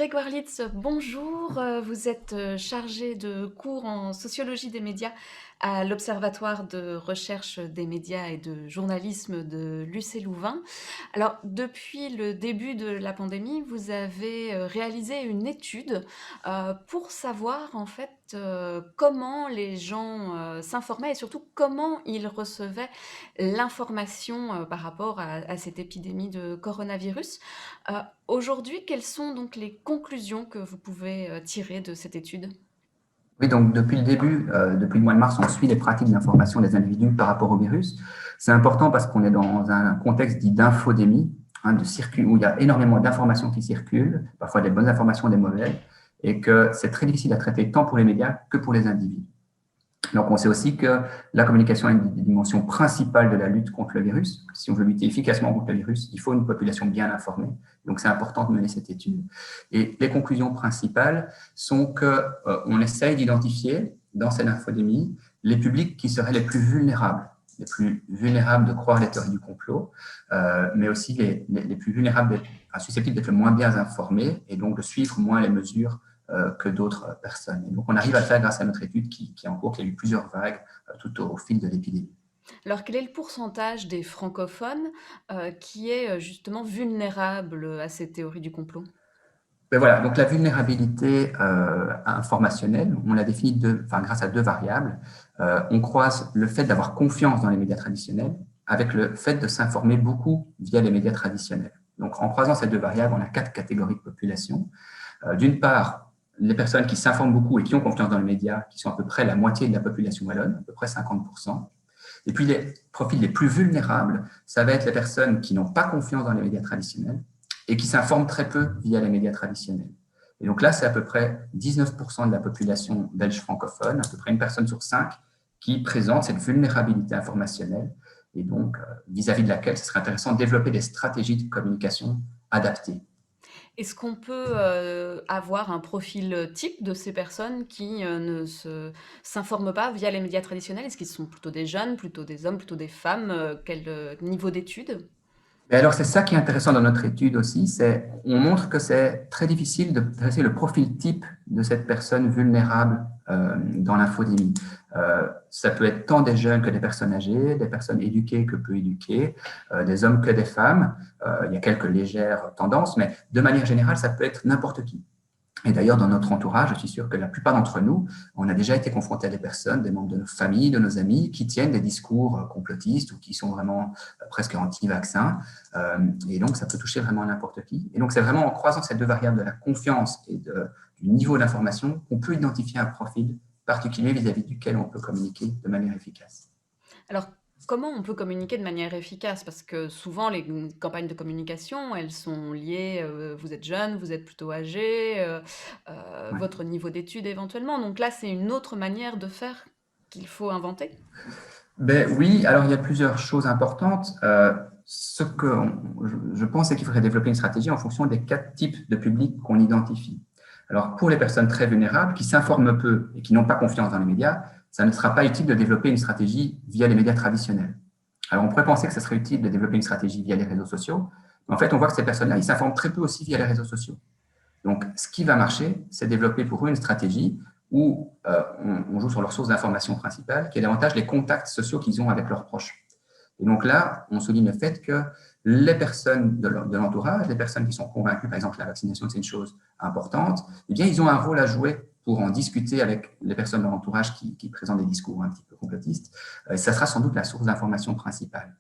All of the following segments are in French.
Grégoire Litz, bonjour. Vous êtes chargé de cours en sociologie des médias à l'Observatoire de recherche des médias et de journalisme de l'UC Louvain. Depuis le début de la pandémie, vous avez réalisé une étude pour savoir en fait comment les gens s'informaient et surtout comment ils recevaient l'information par rapport à cette épidémie de coronavirus. Euh, Aujourd'hui, quelles sont donc les conclusions que vous pouvez tirer de cette étude? Oui, donc depuis le début, depuis le mois de mars, on suit les pratiques d'information des individus par rapport au virus. C'est important parce qu'on est dans un contexte dit d'infodémie, où il y a énormément d'informations qui circulent, parfois des bonnes informations, des mauvaises, et que c'est très difficile à traiter tant pour les médias que pour les individus. Donc, on sait aussi que la communication est une dimension principale de la lutte contre le virus. Si on veut lutter efficacement contre le virus, il faut une population bien informée. Donc, c'est important de mener cette étude. Et les conclusions principales sont qu'on essaye d'identifier dans cette infodémie les publics qui seraient les plus vulnérables de croire les théories du complot, mais aussi les plus vulnérables, susceptibles d'être le moins bien informés et donc de suivre moins les mesures que d'autres personnes. Et donc, on arrive à le faire grâce à notre étude qui est en cours, qui a eu plusieurs vagues tout au fil de l'épidémie. Alors, quel est le pourcentage des francophones qui est justement vulnérable à ces théories du complot? Mais voilà, donc la vulnérabilité informationnelle, on l'a définie grâce à deux variables. On croise le fait d'avoir confiance dans les médias traditionnels avec le fait de s'informer beaucoup via les médias traditionnels. Donc, en croisant ces deux variables, on a quatre catégories de population. D'une part, les personnes qui s'informent beaucoup et qui ont confiance dans les médias, qui sont à peu près la moitié de la population wallonne, à peu près 50%. Et puis, les profils les plus vulnérables, ça va être les personnes qui n'ont pas confiance dans les médias traditionnels et qui s'informent très peu via les médias traditionnels. Et donc là, c'est à peu près 19% de la population belge francophone, à peu près une personne sur cinq, qui présente cette vulnérabilité informationnelle et donc vis-à-vis de laquelle ce serait intéressant de développer des stratégies de communication adaptées. Est-ce qu'on peut avoir un profil type de ces personnes qui ne s'informent pas via les médias traditionnels? Est-ce qu'ils sont plutôt des jeunes, plutôt des hommes, plutôt des femmes? Quel niveau d'études? Et alors, c'est ça qui est intéressant dans notre étude aussi, c'est on montre que c'est très difficile de dresser le profil type de cette personne vulnérable dans l'infodémie. Ça peut être tant des jeunes que des personnes âgées, des personnes éduquées que peu éduquées, des hommes que des femmes. Il y a quelques légères tendances, mais de manière générale, ça peut être n'importe qui. Et d'ailleurs, dans notre entourage, je suis sûr que la plupart d'entre nous, on a déjà été confrontés à des personnes, des membres de nos familles, de nos amis, qui tiennent des discours complotistes ou qui sont vraiment presque anti-vaccins. Et donc, ça peut toucher vraiment n'importe qui. Et donc, c'est vraiment en croisant ces deux variables de la confiance et du niveau d'information qu'on peut identifier un profil particulier vis-à-vis duquel on peut communiquer de manière efficace. Alors, comment on peut communiquer de manière efficace? Parce que souvent, les campagnes de communication, elles sont liées, vous êtes jeune, vous êtes plutôt âgé, Ouais. votre niveau d'études éventuellement. Donc là, c'est une autre manière de faire qu'il faut inventer? Ben oui, alors il y a plusieurs choses importantes. Ce que je pense, c'est qu'il faudrait développer une stratégie en fonction des quatre types de publics qu'on identifie. Alors, pour les personnes très vulnérables qui s'informent peu et qui n'ont pas confiance dans les médias, ça ne sera pas utile de développer une stratégie via les médias traditionnels. Alors, on pourrait penser que ce serait utile de développer une stratégie via les réseaux sociaux, mais en fait, on voit que ces personnes-là, ils s'informent très peu aussi via les réseaux sociaux. Donc, ce qui va marcher, c'est développer pour eux une stratégie où on joue sur leur source d'information principale, qui est davantage les contacts sociaux qu'ils ont avec leurs proches. Et donc là, on souligne le fait que les personnes de l'entourage, les personnes qui sont convaincues, par exemple, que la vaccination, c'est une chose importante, eh bien, ils ont un rôle à jouer pour en discuter avec les personnes de l'entourage qui présentent des discours un petit peu complotistes. Ça sera sans doute la source d'information principale.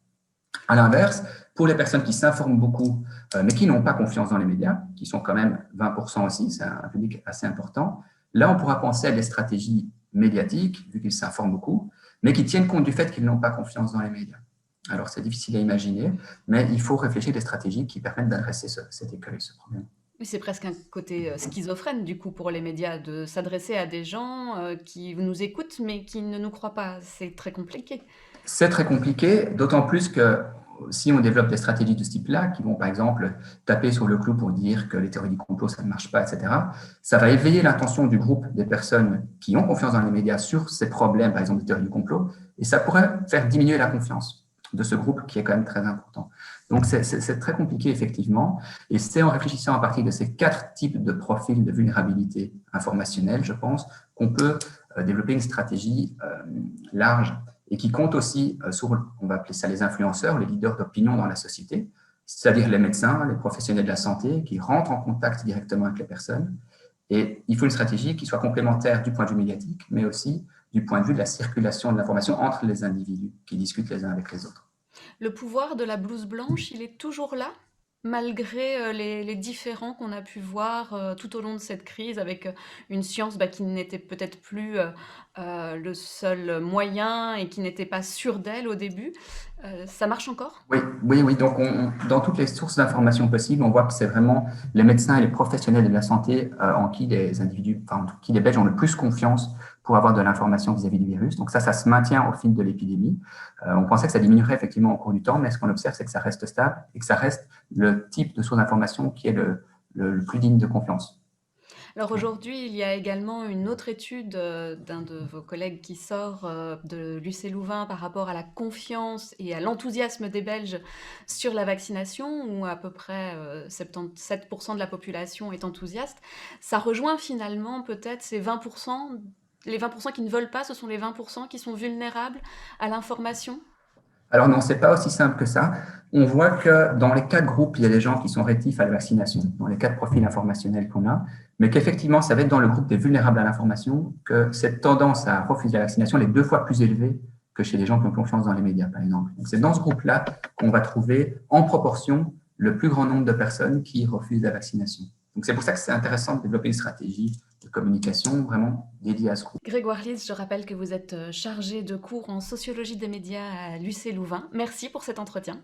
À l'inverse, pour les personnes qui s'informent beaucoup, mais qui n'ont pas confiance dans les médias, qui sont quand même 20% aussi, c'est un public assez important, là, on pourra penser à des stratégies médiatiques, vu qu'ils s'informent beaucoup, mais qui tiennent compte du fait qu'ils n'ont pas confiance dans les médias. Alors, c'est difficile à imaginer, mais il faut réfléchir à des stratégies qui permettent d'adresser cet écueil, ce problème. Oui, c'est presque un côté schizophrène, du coup, pour les médias, de s'adresser à des gens qui nous écoutent, mais qui ne nous croient pas. C'est très compliqué. C'est très compliqué, d'autant plus que si on développe des stratégies de ce type-là, qui vont par exemple taper sur le clou pour dire que les théories du complot, ça ne marche pas, etc., ça va éveiller l'attention du groupe des personnes qui ont confiance dans les médias sur ces problèmes, par exemple, de théories du complot, et ça pourrait faire diminuer la confiance de ce groupe qui est quand même très important. Donc, c'est très compliqué, effectivement. Et c'est en réfléchissant à partir de ces 4 types de profils de vulnérabilité informationnelle, je pense, qu'on peut développer une stratégie large et qui compte aussi sur, on va appeler ça les influenceurs, les leaders d'opinion dans la société, c'est-à-dire les médecins, les professionnels de la santé qui rentrent en contact directement avec les personnes. Et il faut une stratégie qui soit complémentaire du point de vue médiatique, mais aussi du point de vue de la circulation de l'information entre les individus qui discutent les uns avec les autres. Le pouvoir de la blouse blanche, il est toujours là, malgré les différends qu'on a pu voir tout au long de cette crise, avec une science qui n'était peut-être plus le seul moyen et qui n'était pas sûre d'elle au début. Ça marche encore? Oui, oui, oui. Donc, dans toutes les sources d'informations possibles, on voit que c'est vraiment les médecins et les professionnels de la santé en qui les individus, enfin, en qui les Belges ont le plus confiance pour avoir de l'information vis-à-vis du virus. Donc ça se maintient au fil de l'épidémie. On pensait que ça diminuerait effectivement au cours du temps, mais ce qu'on observe, c'est que ça reste stable et que ça reste le type de source d'information qui est le plus digne de confiance. Alors aujourd'hui, il y a également une autre étude d'un de vos collègues qui sort de l'UC Louvain par rapport à la confiance et à l'enthousiasme des Belges sur la vaccination, où à peu près 77% de la population est enthousiaste. Ça rejoint finalement peut-être ces 20%, les 20% qui ne veulent pas, ce sont les 20% qui sont vulnérables à l'information. Alors non, c'est pas aussi simple que ça. On voit que dans les 4 groupes, il y a des gens qui sont rétifs à la vaccination, dans les 4 profils informationnels qu'on a, mais qu'effectivement, ça va être dans le groupe des vulnérables à l'information que cette tendance à refuser la vaccination elle est 2 fois plus élevée que chez les gens qui ont confiance dans les médias, par exemple. Donc c'est dans ce groupe-là qu'on va trouver en proportion le plus grand nombre de personnes qui refusent la vaccination. Donc c'est pour ça que c'est intéressant de développer une stratégie de communication vraiment dédiée à ce groupe. Grégoire Lys, je rappelle que vous êtes chargé de cours en sociologie des médias à l'UC Louvain. Merci pour cet entretien.